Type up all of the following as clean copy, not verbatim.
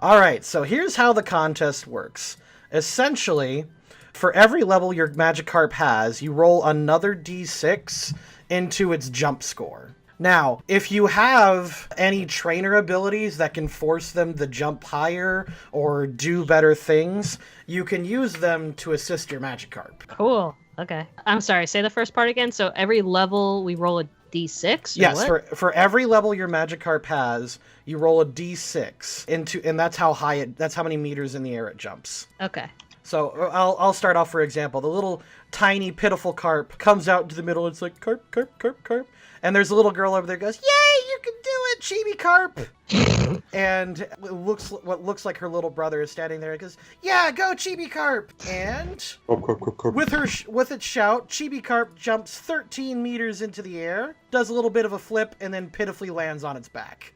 All right, so here's how the contest works. Essentially, for every level your Magikarp has, you roll another d6 into its jump score. Now, if you have any trainer abilities that can force them to jump higher or do better things, you can use them to assist your Magikarp. Cool. Okay. I'm sorry, say the first part again. So every level we roll a d6? Yes, what? for every level your Magikarp has, you roll a d6 into, and that's how high that's how many meters in the air it jumps. Okay. So I'll start off, for example. The little tiny pitiful carp comes out into the middle. It's like carp, carp, carp, carp. And there's a little girl over there who goes, "Yay, you can do it, Chibi Carp!" And what looks like her little brother is standing there and goes, "Yeah, go Chibi Carp!" And with its shout, Chibi Carp jumps 13 meters into the air, does a little bit of a flip, and then pitifully lands on its back.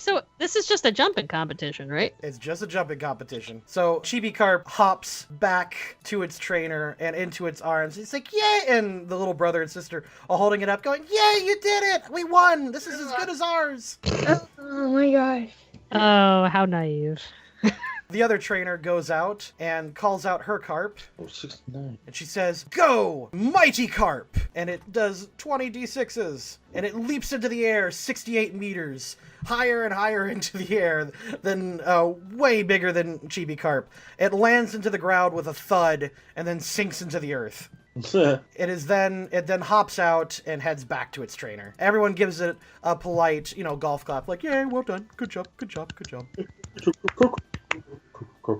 So this is just a jumping competition, right? It's just a jumping competition. So Chibi Carp hops back to its trainer and into its arms. It's like, yay! And the little brother and sister are holding it up going, yay, you did it! We won! This is as good as ours! Oh my gosh. Oh, how naive. The other trainer goes out and calls out her carp. 69. And she says, "Go, mighty carp!" And it does 20 d6s. And it leaps into the air 68 meters, higher and higher into the air, than way bigger than Chibi Carp. It lands into the ground with a thud and then sinks into the earth. It then hops out and heads back to its trainer. Everyone gives it a polite, golf clap, like, "Yay, well done, good job, good job, good job." Curp.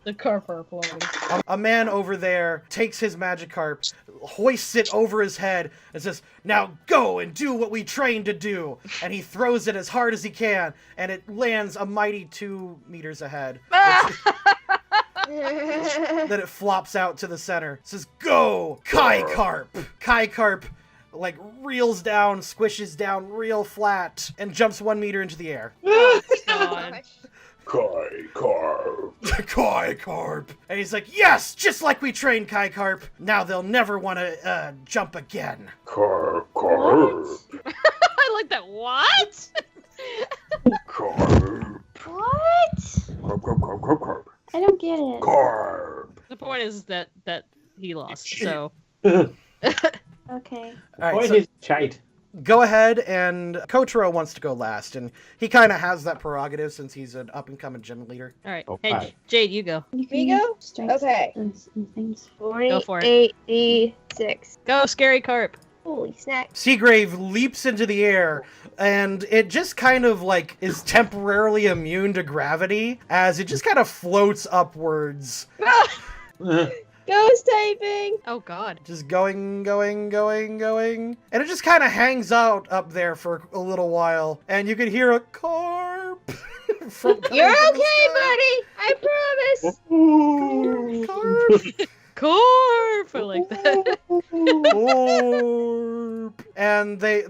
The carp are applauding. A man over there takes his Magikarp, hoists it over his head, and says, "Now go and do what we trained to do." And he throws it as hard as he can, and it lands a mighty 2 meters ahead. Then it flops out to the center. It says, "Go, Kai Carp!" Kai Carp, reels down, squishes down real flat, and jumps 1 meter into the air. Oh, God. Kai Carp. Kai Carp. And he's like, "Yes, just like we trained Kai Carp. Now they'll never want to jump again." Carp. I like that. What? Carp. What? Carp. I don't get it. Carp. The point is that he lost, so... Okay. All right, Point so is shite. go ahead, and Kotaro wants to go last, and he kind of has that prerogative since he's an up-and-coming gym leader. All right. Oh, Hey, hi. Jade, you go. You Me can go? strength Okay. and things. Go for it. 48d6. Go, Scary Carp. Holy snack. Seagrave leaps into the air, and it just kind of is temporarily immune to gravity as it just kind of floats upwards. Ghost typing! Oh, God. Just going. And it just kind of hangs out up there for a little while, and you can hear a carp. You're from okay, the buddy! I promise! sky. Carp. Carp! I like that. Carp. And He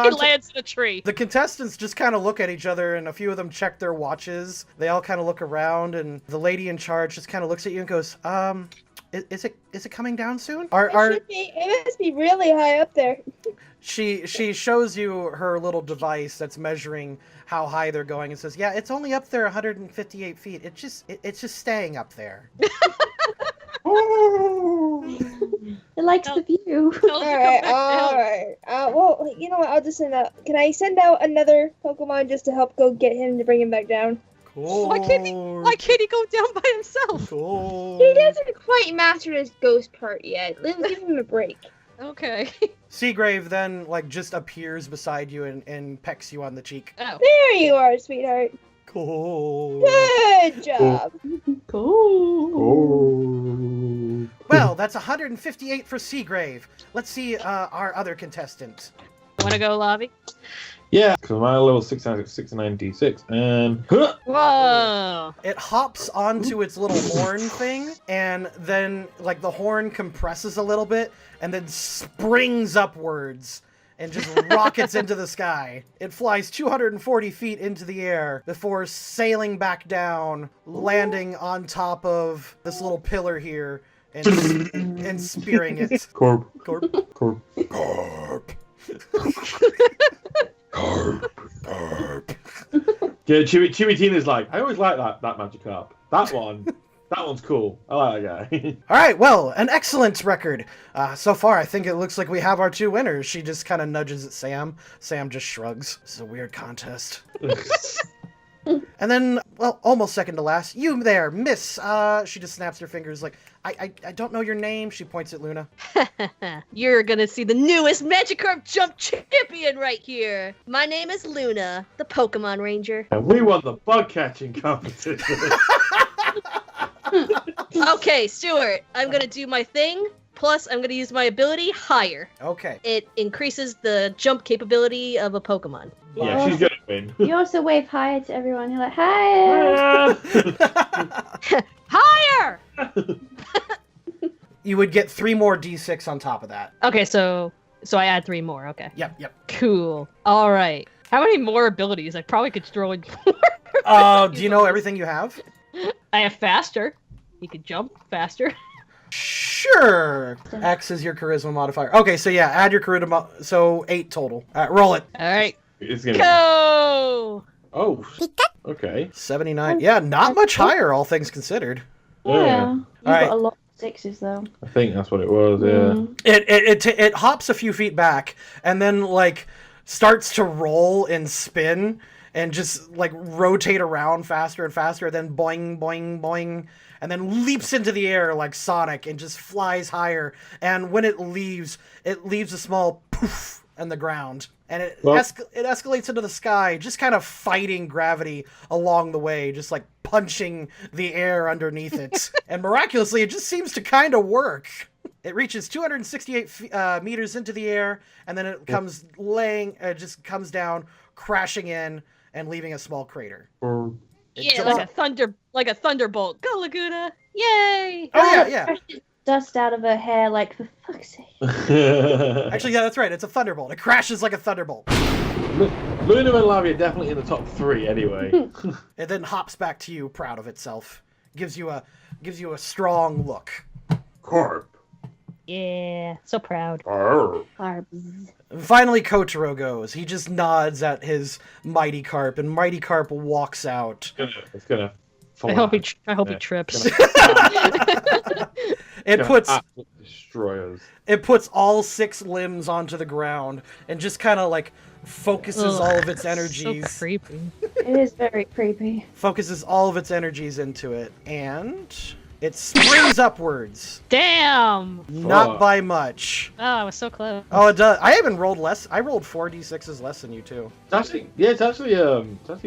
lands in a tree. the contestants just kind of look at each other, and a few of them check their watches. They all kind of look around, and the lady in charge just kind of looks at you and goes, is it coming down soon? It must be really high up there. She shows you her little device that's measuring how high they're going and says, "Yeah, it's only up there 158 feet. It's just staying up there." It likes the view. Alright. Well, you know what? I'll just send out. Can I send out another Pokemon just to help go get him to bring him back down? Cool. Why can't he go down by himself? Cool. He doesn't quite master his ghost part yet. Let's give him a break. Okay. Seagrave then just appears beside you and pecks you on the cheek. Oh. There you are, sweetheart. Cool. Good job. Cool. Well, that's 158 for Seagrave. Let's see our other contestant. Wanna go, Lavi? Yeah, because my level 69 d6, and Whoa! It hops onto its little horn thing, and then the horn compresses a little bit, and then springs upwards and just rockets into the sky. It flies 240 feet into the air before sailing back down, landing on top of this little pillar here, and spearing it. Corp. Corp. Corp. Corp. Yeah, Chimitina's like, I always like that Magikarp. That one's cool. I like that guy. All right, well, an excellent record. So far, I think it looks like we have our two winners. She just kind of nudges at Sam. Sam just shrugs. This is a weird contest. And then, well, almost second to last, you there, miss. She just snaps her fingers like, I don't know your name. She points at Luna. You're gonna see the newest Magikarp Jump champion right here. My name is Luna, the Pokemon Ranger. And we won the bug catching competition. Okay, Stuart, I'm gonna do my thing. Plus, I'm gonna use my ability higher. Okay. It increases the jump capability of a Pokemon. Yeah, she's gonna win. You also wave hi to everyone. You're like, hi. Higher! You would get 3 more D6 on top of that. Okay, so I add 3 more. Okay. Yep. Cool. All right. How many more abilities? I probably could throw in more. Do you know everything you have? I have faster. You could jump faster. Sure. X is your charisma modifier. Okay, so yeah, add your charisma. So 8 total. All right, roll it. All right. It's gonna Go! Oh. Okay. 79. Yeah, not much higher, all things considered. Yeah. You've Alright. got a lot of 6s though. I think that's what it was. Yeah. It hops a few feet back and then like starts to roll and spin and just like rotate around faster and faster, then boing, boing, boing, and then leaps into the air like Sonic and just flies higher. And when it leaves a small poof on the ground. And it escalates into the sky, just kind of fighting gravity along the way, just like punching the air underneath it. And miraculously, it just seems to kind of work. It reaches 268 meters into the air, and then it comes just comes down, crashing in, and leaving a small crater. Yeah, like a thunderbolt. Go Laguna! Yay! Oh yeah. Dust out of her hair, like, for fuck's sake. Actually, yeah, that's right. It's a thunderbolt. It crashes like a thunderbolt. Luna and Lavi are definitely in the top 3 anyway. It then hops back to you, proud of itself. Gives you a strong look. Carp. Yeah, so proud. Carbs. Finally, Kotaro goes. He just nods at his Mighty Carp, and Mighty Carp walks out. It's gonna fall I hope out. he trips. It puts destroy us. It puts all 6 limbs onto the ground and just kind of like focuses all of its energies. So creepy. It is very creepy. Focuses all of its energies into it, and it springs upwards. Damn! Not by much. Oh, I was so close. Oh, it does. I even rolled less. I rolled 4 d6s less than you too. It's actually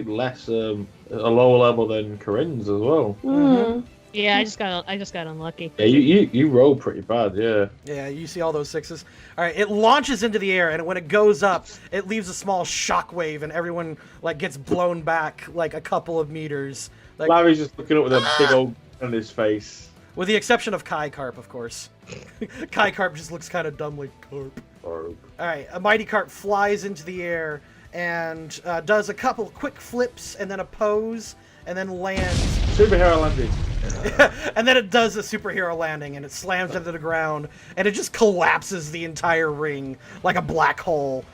less a lower level than Corinne's as well. Yeah, I just got unlucky. Yeah, you roll pretty bad, yeah. Yeah, you see all those 6s? All right, it launches into the air, and when it goes up, it leaves a small shockwave, and everyone like gets blown back like a couple of meters. Like, Larry's just looking up with a big old on his face. With the exception of Kai Carp, of course. Kai Carp just looks kind of dumb like Carp. All right, a Mighty Carp flies into the air and does a couple quick flips and then a pose and then lands. Superhero landing. And then it does a superhero landing and it slams into the ground and it just collapses the entire ring like a black hole.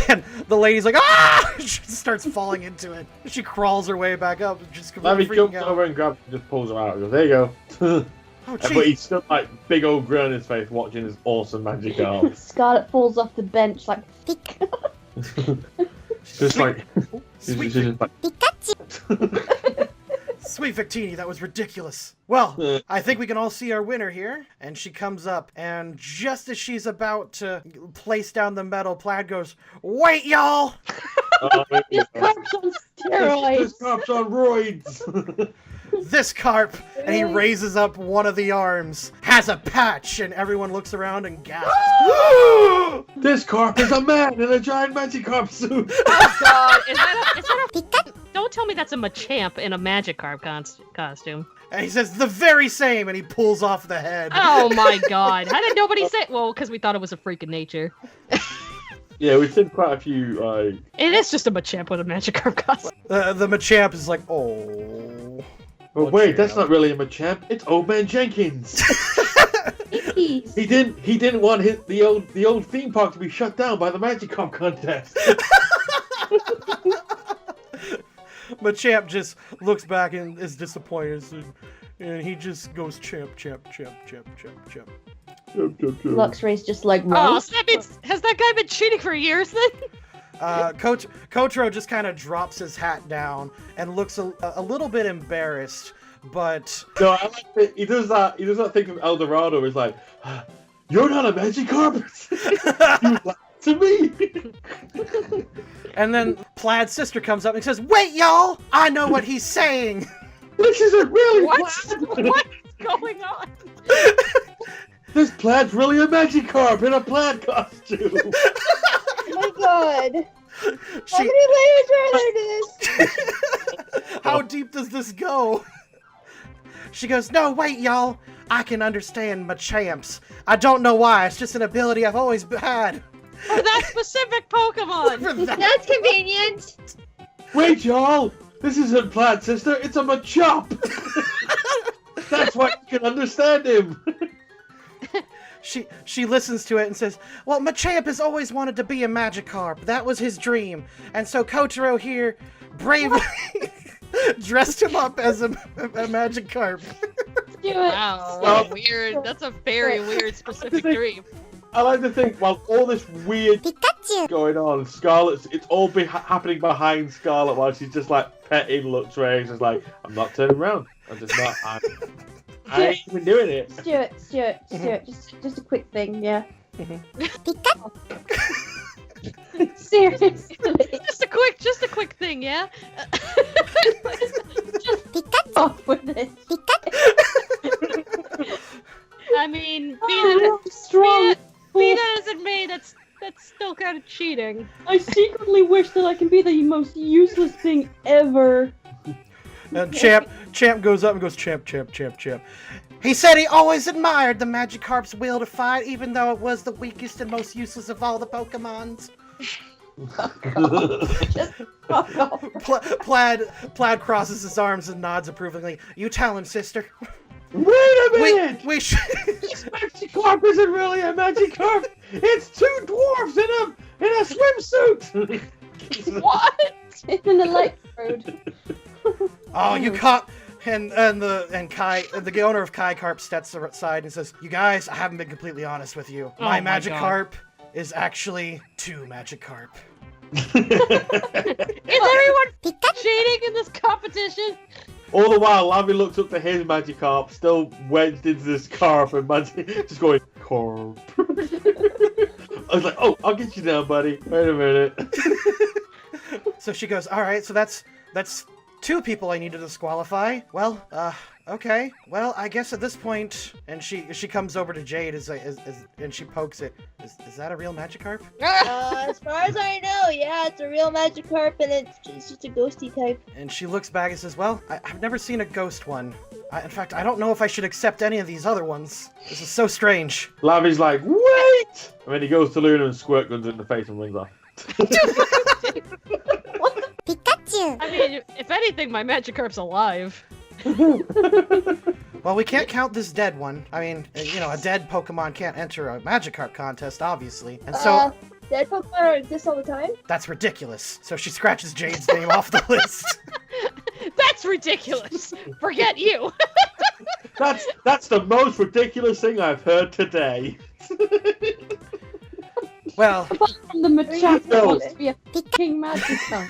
And the lady's like, ah! She starts falling into it. She crawls her way back up, just Larry completely jumps freaking out. over and grabs and just pulls her out. He goes, there you go. Oh, But gee. he's still like big old grin on his face watching his awesome Magikarp. Scarlet falls off the bench like, Just like, Sweet, she's just like, Sweet Victini, that was ridiculous. Well, I think we can all see our winner here. And she comes up, and just as she's about to place down the metal, Plaid goes, wait, y'all! this carp's on steroids. This carp's on roids. This carp, and he raises up one of the arms, has a patch, and everyone looks around and gasps. This carp is a man in a giant Magikarp suit. Oh god, is that a Don't tell me that's a Machamp in a Magikarp costume. And he says, the very same, and he pulls off the head. Oh my god. How did nobody say? Well, because we thought it was a freak of nature. Yeah, we've seen quite a few, It is just a Machamp with a Magikarp costume. The Machamp is like, oh. But wait, that's not really a Machamp. It's Old Man Jenkins. Jeez. He didn't want the old theme park to be shut down by the Magikarp contest. Machamp just looks back and is disappointed, and he just goes champ. Luxray's just like, Oh, well, so that means, has that guy been cheating for years then? Kotaro just kind of drops his hat down and looks a little bit embarrassed, but No, I like that he does that. He does that thing from El Dorado. He's like, "You're not a Magikarp. You lied to me." and then Plaid's sister comes up and says, "Wait, y'all! I know what he's saying." This isn't really What? Plaid. What's going on? This Plaid's really a Magikarp in a Plaid costume. Oh my god. How She, many layers are there to this? how deep does this go? She goes, "No, wait, y'all! I can understand Machamps. I don't know why. It's just an ability I've always had." For that specific Pokemon. For that- That's convenient. Wait, y'all. This isn't Plaid, sister. It's a Machop. That's why you can understand him. She listens to it and says, "Well, Machamp has always wanted to be a Magikarp. That was his dream. And so Kotaro here bravely dressed him up as a Magikarp." do it. Wow, Well- weird. That's a very weird specific dream. I like to think while all this weird going on, Scarlet's it's all happening behind Scarlet while she's just like petting Luxray. She's just like, "I'm not turning around. I'm just not. I ain't even doing it." Stuart, just a quick thing, yeah. Seriously. Just a quick thing, yeah? Off with this. I mean, Oh, strong. be that as it may, that's still kind of cheating. I secretly wish that I can be the most useless thing ever. And Champ goes up and goes, "Champ. He said he always admired the Magikarp's will to fight, even though it was the weakest and most useless of all the Pokemons." Fuck off. Plaid crosses his arms and nods approvingly. "You tell him, sister." Wait a minute! We should. This Magikarp isn't really a Magikarp. It's two dwarves in a swimsuit. What? It's in the electrode. Oh, you caught. And Kai, the owner of Kaikarp, steps aside and says, "You guys, I haven't been completely honest with you. Oh My my Magikarp is actually two Magikarp." Is everyone cheating in this competition? All the while, Lavi looks up to his Magikarp, still wedged into this carp, and just going, "Carp." I was like, "Oh, I'll get you down, buddy. Wait a minute." So she goes, "All right, so that's two people I need to disqualify. Well, okay. Well, I guess at this point," and she comes over to Jade and she pokes it. Is that a real Magikarp? As far as I know, yeah, it's a real Magikarp and it's just a ghosty type. And she looks back and says, "Well, I've never seen a ghost one. In fact, I don't know if I should accept any of these other ones. This is so strange." Lavi's like, "Wait!" And then he goes to Luna and squirt guns in the face and runs off. I mean, if anything, my Magikarp's alive. Well, we can't count this dead one. I mean, a dead Pokemon can't enter a Magikarp contest, obviously. And so Dead Pokemon exist all the time? that's ridiculous. So she scratches Jade's name off the list. That's ridiculous. Forget you. That's the most ridiculous thing I've heard today. Well, Apart from the Machamp that No. wants to be a king Magikarp.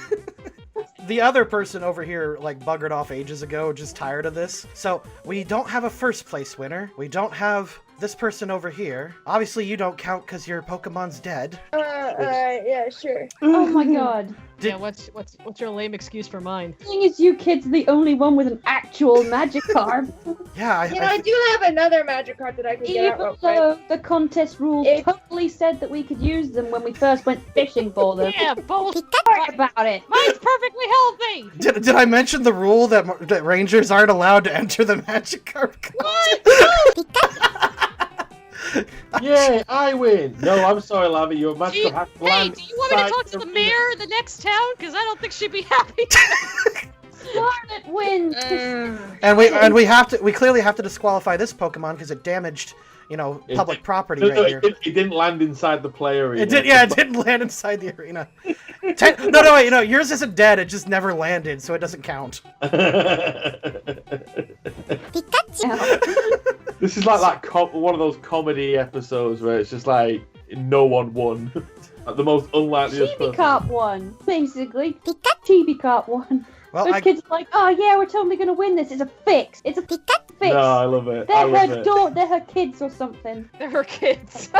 the other person over here, buggered off ages ago, just tired of this. So we don't have a first place winner. We don't have this person over here. Obviously, you don't count because your Pokemon's dead. Alright, yeah, sure. Oh my god. Yeah, what's your lame excuse for mine? The thing is, you kids are the only one with an actual Magikarp. Yeah, I do have another Magikarp that I could get out Even real quick. though the contest rules It- totally said that we could use them when we first went fishing for them. Yeah, bullshit. Sorry about it. Mine's perfectly healthy. Did I mention the rule that Rangers aren't allowed to enter the Magikarp contest? Yeah, I win. No, I'm sorry, Lavi. Your Magikarp has to Hey, land do you want me to inside talk to the mayor of the next town? Because I don't think she'd be happy. Scarlet wins. And we clearly have to disqualify this Pokemon because it damaged public property No, right here. it didn't land inside the play arena. It didn't land inside the arena. No, wait, yours isn't dead. It just never landed, so it doesn't count. This is like that one of those comedy episodes where it's just like no one won. Like the most unlikeliest person. Magikarp won, basically. Magikarp won. Well, Those kids are like, oh yeah, we're totally gonna win this. It's a fix. It's a fix. No, I love it. They're her kids or something. They're her kids.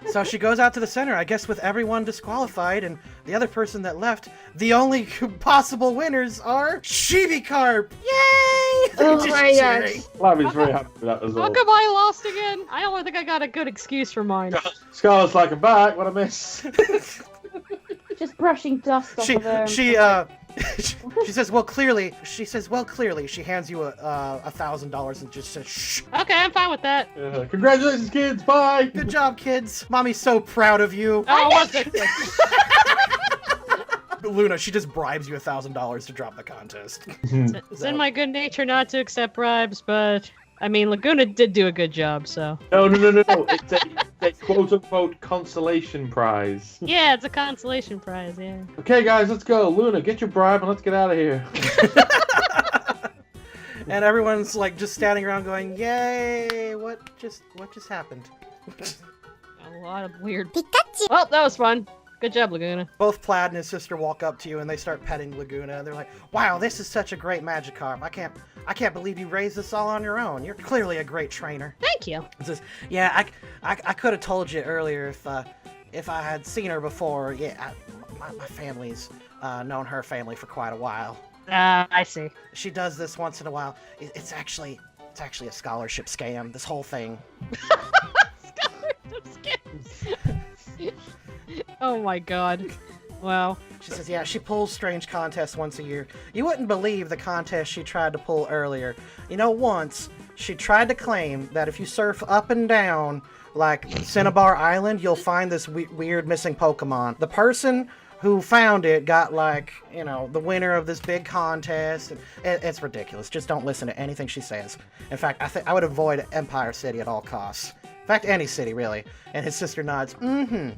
So she goes out to the center, I guess with everyone disqualified, and the other person that left, the only possible winners are Magikarp! Yay! Oh my gosh. Lammy's very happy with that as How well. come I lost again? I don't think I got a good excuse for mine. Scarlett's like, I'm back, what I miss? Just brushing dust off of her. She says, well, clearly, she hands you $1,000 and just says, shh. Okay, I'm fine with that. Congratulations, kids, bye! Good job, kids. Mommy's so proud of you. Oh, what's it? Luna, she just bribes you $1,000 to drop the contest. It's in my good nature not to accept bribes, but I mean, Laguna did do a good job, so. No. It's a quote-unquote consolation prize. Yeah, it's a consolation prize, yeah. Okay, guys, let's go. Luna, get your bribe and let's get out of here. And everyone's like just standing around going, yay, what just happened? A lot of weird. Well, that was fun. Good job, Laguna. Both Plaid and his sister walk up to you and they start petting Laguna. They're like, wow, this is such a great Magikarp. I can't believe you raised this all on your own. You're clearly a great trainer. Thank you. It says, yeah, I could have told you earlier if I had seen her before. Yeah, my family's known her family for quite a while. I see. She does this once in a while. It's actually a scholarship scam, this whole thing. Oh my god. Wow. She says, yeah, she pulls strange contests once a year. You wouldn't believe the contest she tried to pull earlier. Once, she tried to claim that if you surf up and down, like Cinnabar Island, you'll find this weird missing Pokemon. The person who found it got the winner of this big contest. It's ridiculous. Just don't listen to anything she says. In fact, I would avoid Empire City at all costs. In fact, any city, really. And his sister nods, mm-hmm.